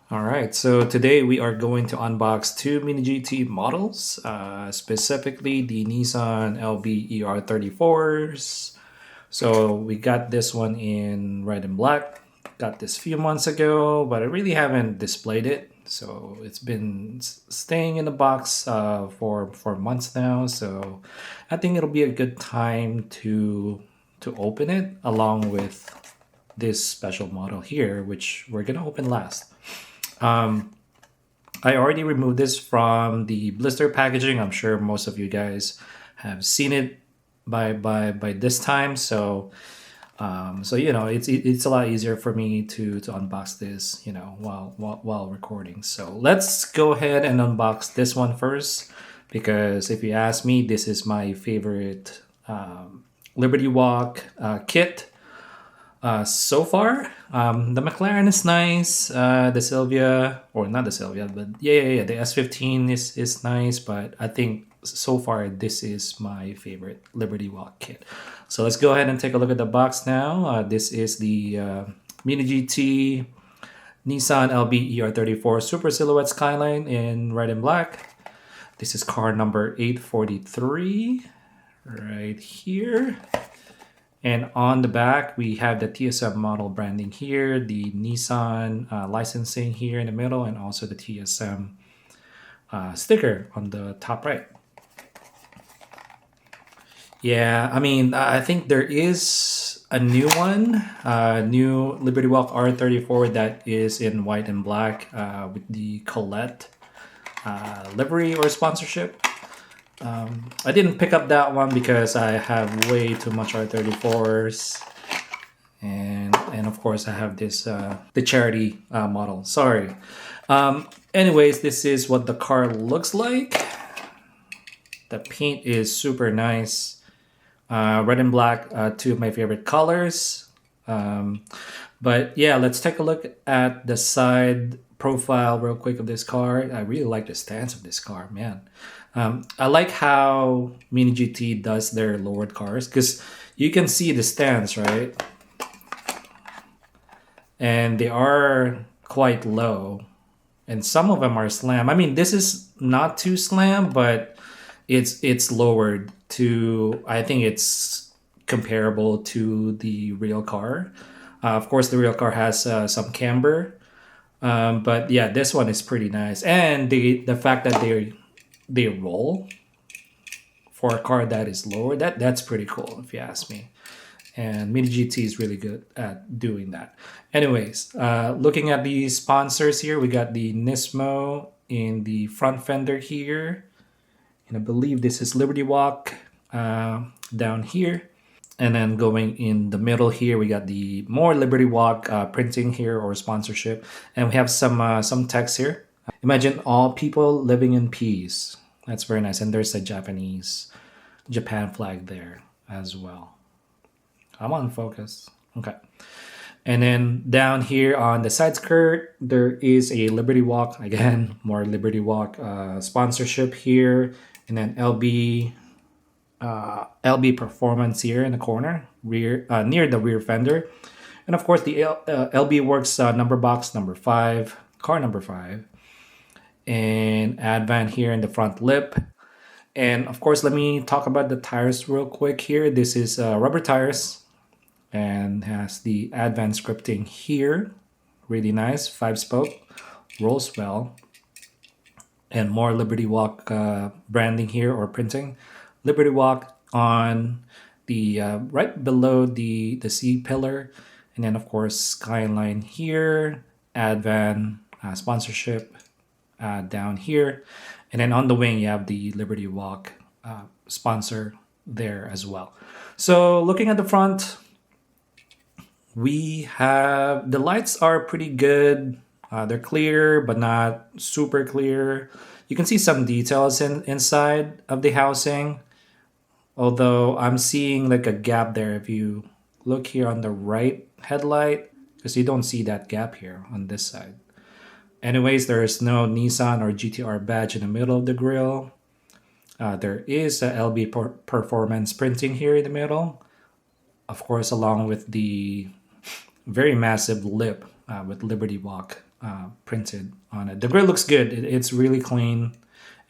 All right, so today we are going to unbox two Mini GT models, specifically the Nissan LB-ER34s. So we got this one in red and black. Got this a few months ago, but I really haven't displayed it. So it's been staying in the box for months now. So I think it'll be a good time to open it along with this special model here, which we're gonna open last. I already removed this from the blister packaging. I'm sure most of you guys have seen it by this time. So it's a lot easier for me to unbox this while recording. So let's go ahead and unbox this one first, because if you ask me, this is my favorite Liberty Walk kit. So far, the McLaren is nice. The Sylvia, or not the Sylvia, but yeah, the S15 is nice. But I think so far this is my favorite Liberty Walk kit. So let's go ahead and take a look at the box now. This is the Mini GT Nissan LB-ER34 Super Silhouette Skyline in red and black. This is car number 843 right here. And on the back, we have the TSM model branding here, the Nissan licensing here in the middle, and also the TSM sticker on the top right. Yeah, I mean, I think there is a new one, new Liberty Walk R34 that is in white and black with the Colette livery or sponsorship. I didn't pick up that one because I have way too much R34s, and of course I have this the charity model. Sorry. Anyways, this is what the car looks like. The paint is super nice. Red and black, two of my favorite colors. But yeah, let's take a look at the side profile real quick of this car. I really like the stance of this car, man. I like how Mini GT does their lowered cars, because you can see the stance, right? And they are quite low, and some of them are slam. I mean, this is not too slam, but it's lowered to, I think it's comparable to the real car. Of course, the real car has some camber, but yeah, this one is pretty nice. And the fact that they roll for a car that is lower, that's pretty cool if you ask me. And Mini GT is really good at doing that. Anyways, looking at the sponsors here, we got the Nismo in the front fender here, and I believe this is Liberty Walk down here. And then going in the middle here, we got the more Liberty Walk printing here or sponsorship, and we have some text here. Imagine all people living in peace. That's very nice. And there's a Japan flag there as well. I'm on focus. Okay. And then down here on the side skirt, there is a Liberty Walk. Again, more Liberty Walk sponsorship here. And then LB Performance here in the corner, rear near the rear fender. And of course, the LB Works number box number 5, car number 5. And Advan here in the front lip. And of course, let me talk about the tires real quick here. This is rubber tires and has the Advan scripting here. Really nice, 5-spoke, rolls well. And more Liberty Walk branding here or printing. Liberty Walk on the right below the C pillar. And then of course, Skyline here, Advan sponsorship down here. And then on the wing, you have the Liberty Walk sponsor there as well. So looking at the front, we have, the lights are pretty good. They're clear, but not super clear. You can see some details inside of the housing. Although I'm seeing like a gap there. If you look here on the right headlight, because you don't see that gap here on this side. Anyways, there is no Nissan or GTR badge in the middle of the grille. There is a LB Performance printing here in the middle. Of course, along with the very massive lip with Liberty Walk printed on it. The grill looks good. It's really clean,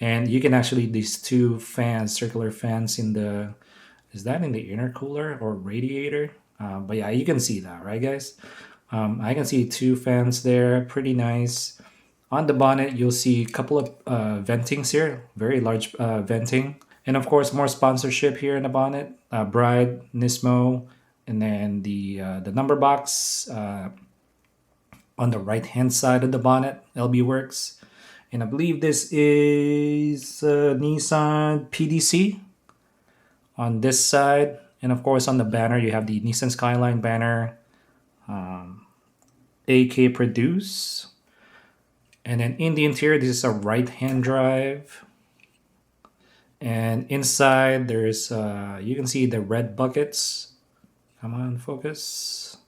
and you can actually these two fans, circular fans in the, is that in the intercooler or radiator? But yeah, you can see that, right, guys? I can see two fans there, pretty nice. On the bonnet, you'll see a couple of ventings here, very large venting. And of course, more sponsorship here in the bonnet. Bride, Nismo, and then the number box on the right-hand side of the bonnet, LB Works. And I believe this is Nissan PDC on this side. And of course, on the banner, you have the Nissan Skyline banner, AK Produce. And then in the interior, this is a right-hand drive. And inside, there's, you can see the red buckets. Come on, focus.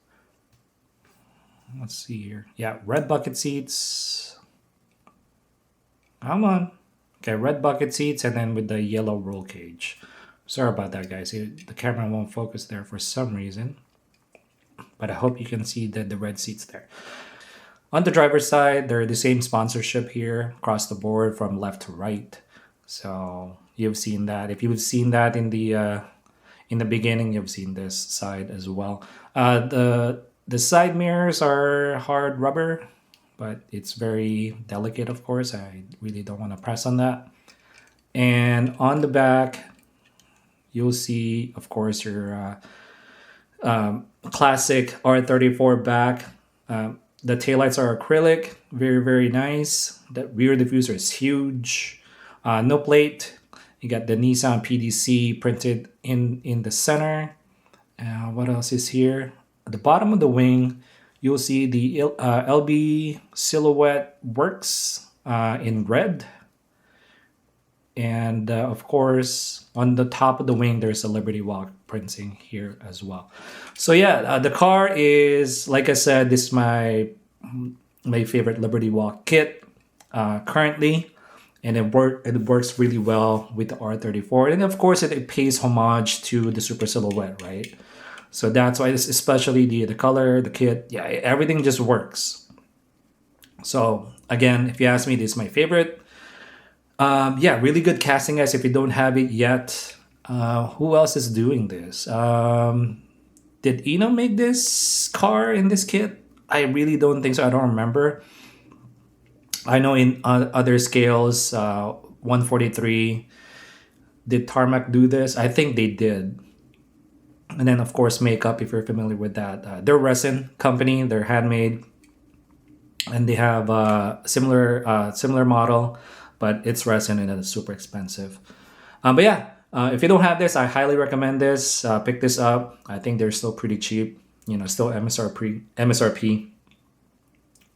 Let's see here. Yeah, red bucket seats. Come on. Okay, red bucket seats, and then with the yellow roll cage. Sorry about that, guys. The camera won't focus there for some reason. But I hope you can see the red seats there. On the driver's side, they're the same sponsorship here across the board from left to right. So you've seen that. If you've seen that in the beginning, you've seen this side as well. The side mirrors are hard rubber, but it's very delicate, of course. I really don't want to press on that. And on the back, you'll see, of course, your classic R34 back. The taillights are acrylic, very, very nice. The rear diffuser is huge. No plate. You got the Nissan PDC printed in the center. What else is here? At the bottom of the wing, you'll see the LB silhouette works in red. And of course, on the top of the wing, there's a Liberty Walk printing here as well. So yeah, the car is, like I said, this is my favorite Liberty Walk kit currently. And it works really well with the R34. And of course, it pays homage to the Super Silhouette, right? So that's why, especially the color, the kit, yeah, everything just works. So again, if you ask me, this is my favorite. Yeah, really good casting, guys. If you don't have it yet, who else is doing this? Did Eno make this car in this kit? I really don't think so. I don't remember. I know in other scales, 143, did Tarmac do this? I think they did. And then, of course, Makeup, if you're familiar with that. They're a resin company. They're handmade. And they have a similar model, but it's resin and it's super expensive. But yeah, if you don't have this, I highly recommend this. Pick this up. I think they're still pretty cheap. Still MSRP.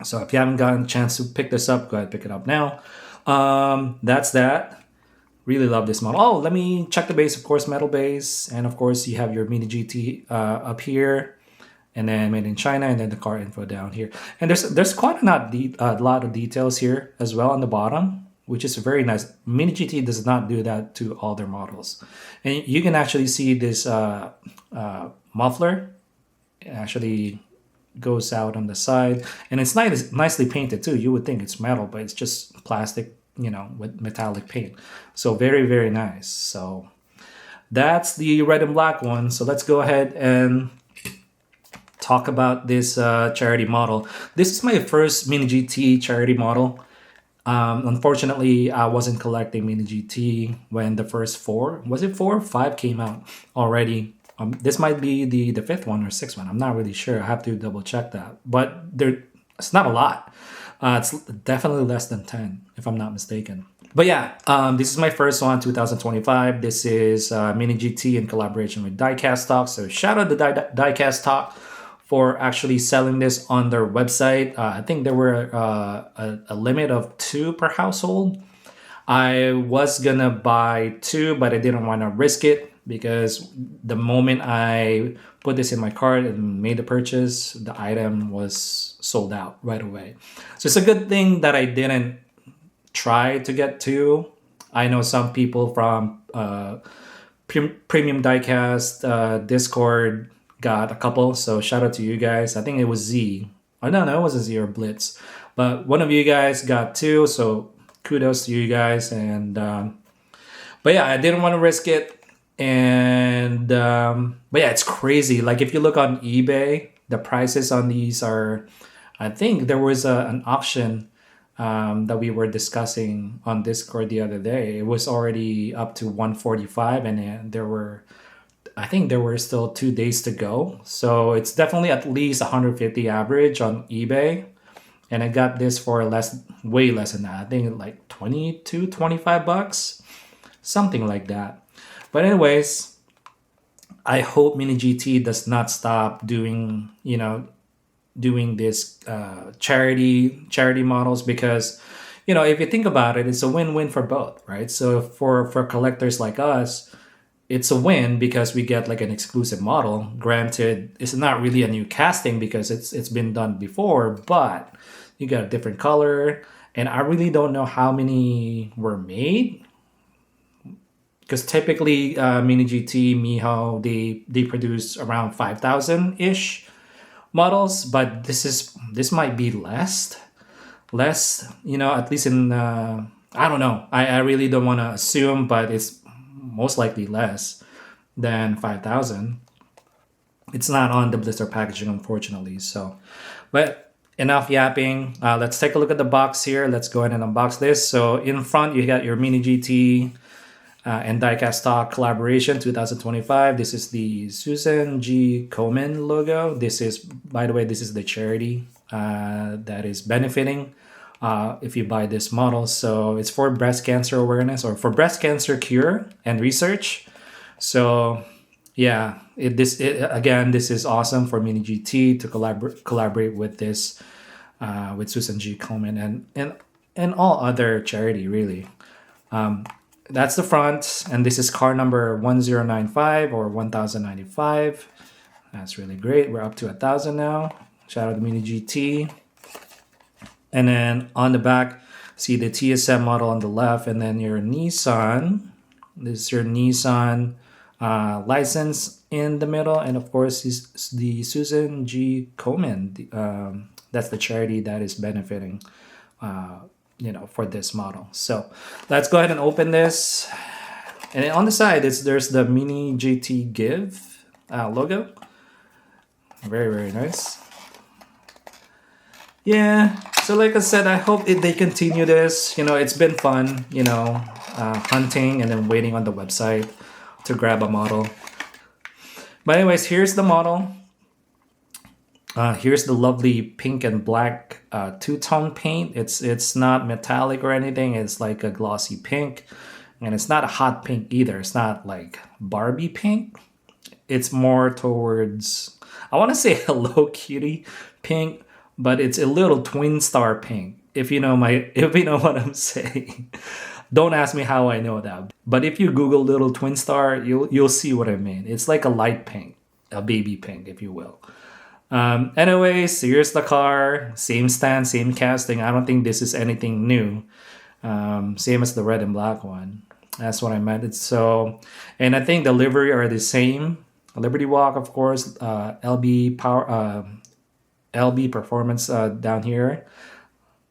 So if you haven't gotten a chance to pick this up, go ahead and pick it up now. That's that. Really love this model. Oh, let me check the base. Of course, metal base. And of course, you have your Mini GT up here. And then made in China. And then the car info down here. And there's quite a lot of details here as well on the bottom, which is very nice. Mini GT does not do that to all their models. And you can actually see this muffler. It actually goes out on the side, and it's nicely painted too. You would think it's metal, but it's just plastic, with metallic paint. So very, very nice. So that's the red and black one. So let's go ahead and talk about this charity model. This is my first Mini GT charity model. Unfortunately, I wasn't collecting Mini GT when the first 4 or 5 came out already. This might be the 5th one or 6th one. I'm not really sure. I have to double check that. But it's not a lot. It's definitely less than 10, if I'm not mistaken. But yeah, this is my first one, 2025. This is Mini GT in collaboration with Diecast Talk. So shout out to Diecast Talk for actually selling this on their website. I think there were a limit of 2 per household. I was gonna buy 2, but I didn't want to risk it, because the moment I put this in my cart and made the purchase, the item was sold out right away. So it's a good thing that I didn't try to get 2. I know some people from Premium Diecast Discord got a couple, so shout out to you guys. I think it was Z Oh no, it wasn't zero blitz, but one of you guys got two, so kudos to you guys. And but yeah, I didn't want to risk it. And but yeah, it's crazy. Like if you look on eBay, the prices on these are, I think there was an auction that we were discussing on Discord the other day. It was already up to 145, and there were, I think there were still 2 days to go. So it's definitely at least 150 average on eBay. And I got this for way less than that. I think like 22, 25 bucks, something like that. But anyways, I hope Mini GT does not stop doing, doing this charity models, because if you think about it, it's a win-win for both, right? So for collectors like us, it's a win because we get like an exclusive model. Granted, it's not really a new casting because it's been done before, but you got a different color. And I really don't know how many were made, because typically Mini GT, Miho, they produce around 5,000 ish models, but this might be less, at least in I don't know. I really don't want to assume, but it's most likely less than 5,000. It's not on the blister packaging, unfortunately. So, but enough yapping. Let's take a look at the box here. Let's go ahead and unbox this. So in front, you got your Mini GT and Diecast stock collaboration 2025. This is the Susan G. Komen logo. This is, by the way, this is the charity that is benefiting if you buy this model. So it's for breast cancer awareness, or for breast cancer cure and research. So yeah, this is awesome for Mini GT to collaborate with this with Susan G. Komen and all other charity, really. That's the front, and this is car number 1095 or 1095. That's really great. We're up to 1,000 now. Shout out to Mini GT. And then on the back, see the TSM model on the left, and then your Nissan. This is your Nissan license in the middle, and of course is the Susan G. Komen. That's the charity that is benefiting for this model. So let's go ahead and open this. And on the side, there's the Mini GT Give logo. Very, very nice. Yeah, so like I said, I hope they continue this. It's been fun, hunting and then waiting on the website to grab a model. But anyways, here's the model. Here's the lovely pink and black two-tone paint. It's not metallic or anything. It's like a glossy pink. And it's not a hot pink either. It's not like Barbie pink. It's more towards, I want to say Hello Kitty pink, but it's a little twin star pink. If you know what I'm saying. Don't ask me how I know that. But if you Google little twin star, you'll see what I mean. It's like a light pink, a baby pink, if you will. Anyways, here's the car. Same stand, same casting. I don't think this is anything new. Same as the red and black one. That's what I meant. And I think the livery are the same. Liberty Walk, of course. LB Performance down here.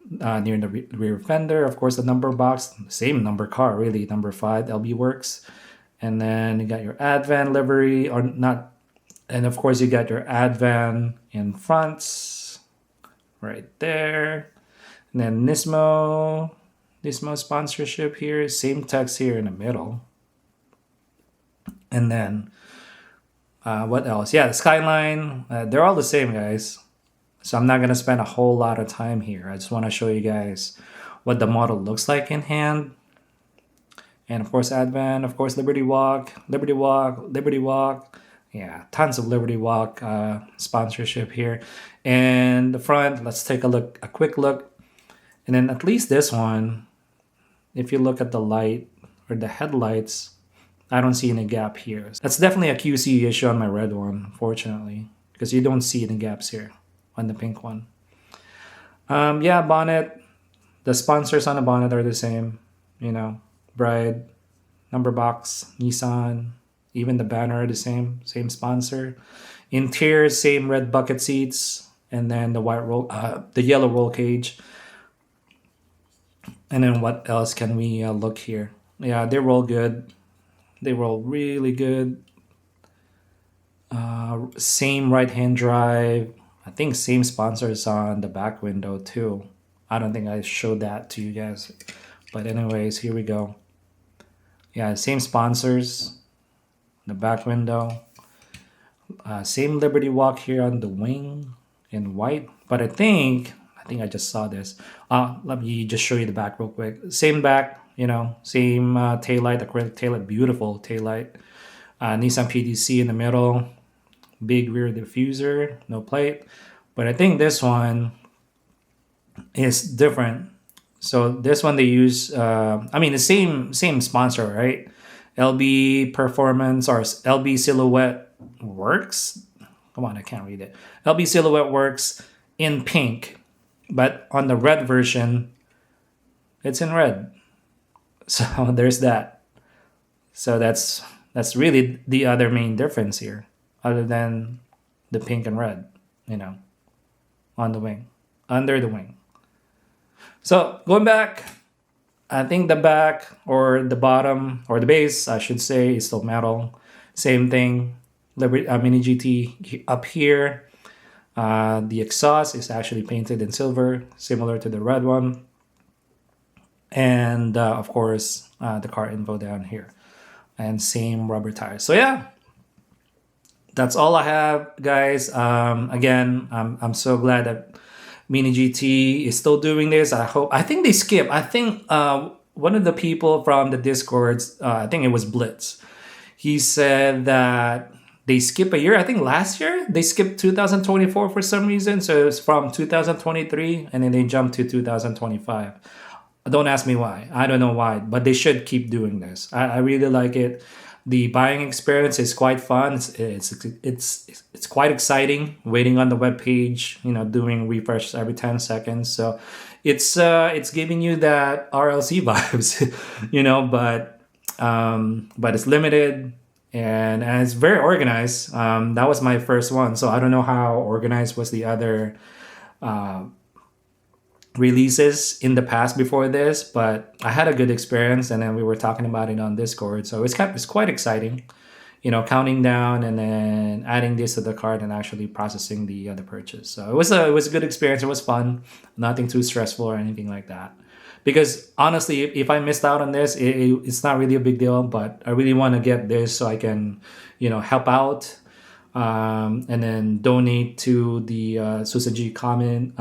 Near the rear fender. Of course, the number box. Same number car, really. Number 5, LB Works. And then you got your Advan livery, or not. And of course, you got your Advan in front, right there. And then Nismo sponsorship here. Same text here in the middle. And then, what else? Yeah, the Skyline. They're all the same, guys. So I'm not going to spend a whole lot of time here. I just want to show you guys what the model looks like in hand. And of course, Advan. Of course, Liberty Walk. Yeah, tons of Liberty Walk sponsorship here. And the front, let's take a quick look. And then at least this one, if you look at the light or the headlights, I don't see any gap here. That's definitely a QC issue on my red one, unfortunately, because you don't see any gaps here on the pink one. Yeah, bonnet. The sponsors on the bonnet are the same. Bride, number box, Nissan. Even the banner are the same sponsor. Interior, same red bucket seats. and then the yellow roll cage. And then what else can we look here? Yeah, they roll good. They roll really good. Same right hand drive. I think same sponsors on the back window too. I don't think I showed that to you guys. But anyways, here we go. Yeah, same sponsors. The back window. Same Liberty Walk here on the wing in white. But I think I just saw this. Let me just show you the back real quick. Same back, same taillight, acrylic taillight, beautiful taillight. Nissan PDC in the middle. Big rear diffuser, no plate. But I think this one is different. So this one they use, the same sponsor, right? LB Performance or LB Silhouette Works. Come on, I can't read it. LB Silhouette Works in pink, but on the red version, it's in red. So there's that. So that's really the other main difference here, other than the pink and red, on the wing, under the wing. So going back, I think the back or the bottom or the base, I should say, is still metal. Same thing. Mini GT up here. The exhaust is actually painted in silver, similar to the red one. And of course, the car info down here. And same rubber tires. So yeah, that's all I have, guys. Again, I'm so glad that Mini GT is still doing this. I think they skip. I think one of the people from the Discords, I think it was Blitz, he said that they skip a year. I think last year they skipped 2024 for some reason. So it's from 2023 and then they jumped to 2025. Don't ask me why. I don't know why, but they should keep doing this. I really like it. The buying experience is quite fun. It's quite exciting. Waiting on the web page, doing refresh every 10 seconds. So it's giving you that RLC vibes, but it's limited and it's very organized. That was my first one, so I don't know how organized was the other releases in the past before this, but I had a good experience, and then we were talking about it on Discord, so it's quite exciting, counting down and then adding this to the cart and actually processing the other purchase. So it was a good experience. It was fun, nothing too stressful or anything like that. Because honestly, if I missed out on this, it's not really a big deal, but I really want to get this so I can, help out. And then donate to the Susaji comment.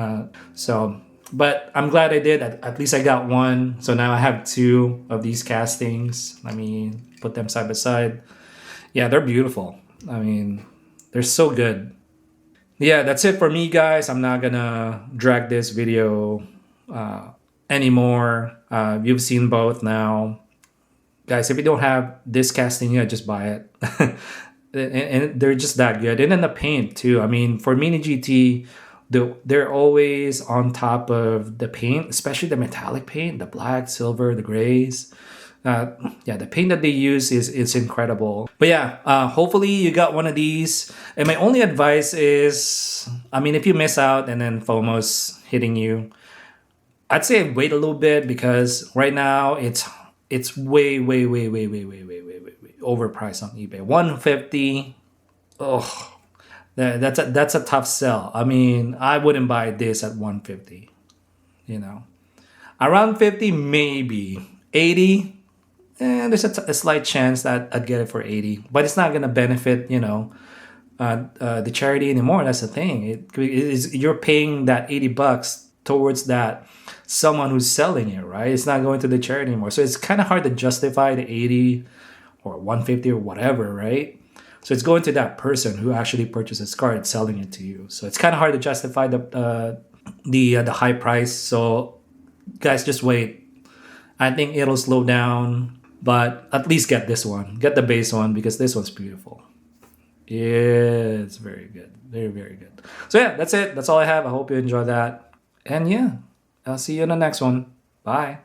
But I'm glad I did. At least I got one. So now I have two of these castings. Let me put them side by side. Yeah, they're beautiful. They're so good. Yeah, that's it for me, guys. I'm not gonna drag this video anymore. You've seen both now. Guys, if you don't have this casting yet, just buy it. And they're just that good. And then the paint too. For Mini GT, they're always on top of the paint, especially the metallic paint, the black, silver, the grays. The paint that they use is incredible. But yeah, hopefully you got one of these. And my only advice is, if you miss out and then FOMO's hitting you, I'd say wait a little bit, because right now it's way overpriced on eBay. $150. Oh. That's a tough sell. I wouldn't buy this at $150. Around $50, maybe. $80, there's a slight chance that I'd get it for $80, but it's not gonna benefit the charity anymore. That's the thing. You're paying that $80 towards that someone who's selling it, right? It's not going to the charity anymore. So it's kind of hard to justify the $80 or $150 or whatever, right? So it's going to that person who actually purchased this car and selling it to you. So it's kind of hard to justify the high price. So guys, just wait. I think it'll slow down, but at least get this one. Get the base one, because this one's beautiful. Yeah, it's very good. Very, very good. So yeah, that's it. That's all I have. I hope you enjoyed that. And yeah, I'll see you in the next one. Bye.